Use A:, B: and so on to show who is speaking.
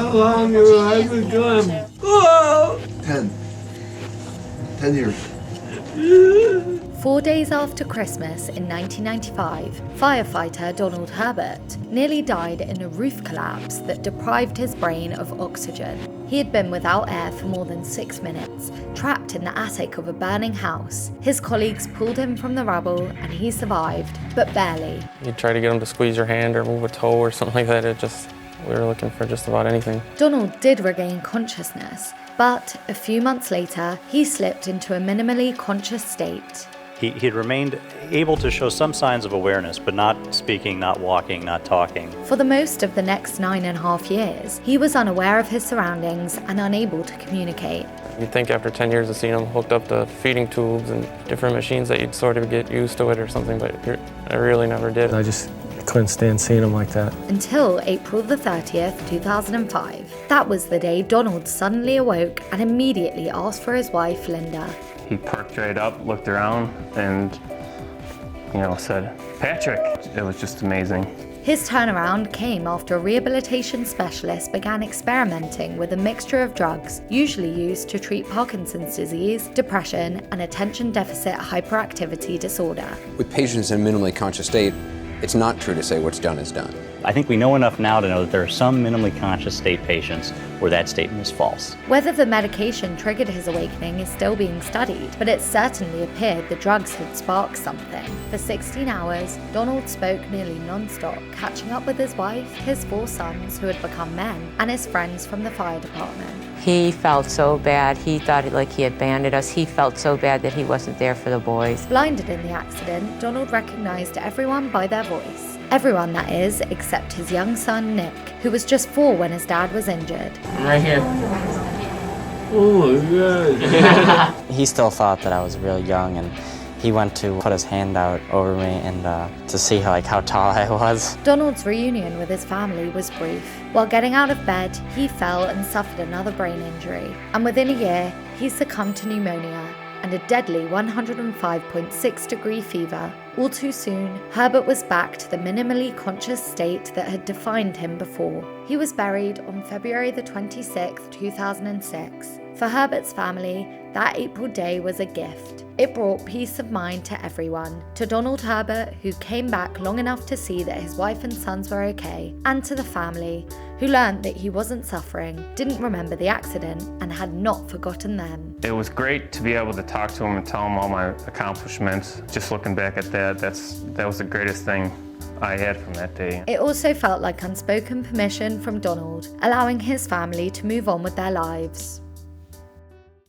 A: How long have I been gone? Oh!
B: 10 years.
C: 4 days after Christmas in 1995, firefighter Donald Herbert nearly died in a roof collapse that deprived his brain of oxygen. He had been without air for more than 6 minutes, trapped in the attic of a burning house. His colleagues pulled him from the rubble and he survived, but barely.
D: You try to get him to squeeze your hand or move a toe or something like that. We were looking for just about anything.
C: Donald did regain consciousness, but a few months later, he slipped into a minimally conscious state.
E: He had remained able to show some signs of awareness, but not speaking, not walking, not talking.
C: For the most of the next 9.5 years, he was unaware of his surroundings and unable to communicate.
D: You'd think after 10 years of seeing him hooked up to feeding tubes and different machines that you'd sort of get used to it or something, but I really never did.
F: I just couldn't stand seeing him like that.
C: Until April the 30th, 2005. That was the day Donald suddenly awoke and immediately asked for his wife, Linda.
G: He perked right up, looked around, and, said, "Patrick." It was just amazing.
C: His turnaround came after a rehabilitation specialist began experimenting with a mixture of drugs usually used to treat Parkinson's disease, depression, and attention deficit hyperactivity disorder.
H: With patients in a minimally conscious state, it's not true to say what's done is done.
E: I think we know enough now to know that there are some minimally conscious state patients where that statement is false.
C: Whether the medication triggered his awakening is still being studied, but it certainly appeared the drugs had sparked something. For 16 hours, Donald spoke nearly non-stop, catching up with his wife, his 4 sons who had become men, and his friends from the fire department.
I: He felt so bad. He thought he abandoned us. He felt so bad that he wasn't there for the boys.
C: Blinded in the accident, Donald recognized everyone by their voice. Everyone, that is, except his young son, Nick, who was just 4 when his dad was injured.
D: I'm right here.
A: Oh my God.
J: He still thought that I was real young, and he went to put his hand out over me and to see how tall I was.
C: Donald's reunion with his family was brief. While getting out of bed, he fell and suffered another brain injury. And within a year, he succumbed to pneumonia and a deadly 105.6-degree fever. All too soon, Herbert was back to the minimally conscious state that had defined him before. He was buried on February the 26th, 2006. For Herbert's family, that April day was a gift. It brought peace of mind to everyone. To Donald Herbert, who came back long enough to see that his wife and sons were okay, and to the family, who learned that he wasn't suffering, didn't remember the accident, and had not forgotten them.
G: It was great to be able to talk to him and tell him all my accomplishments. Just looking back at that, that was the greatest thing I had from that day.
C: It also felt like unspoken permission from Donald, allowing his family to move on with their lives.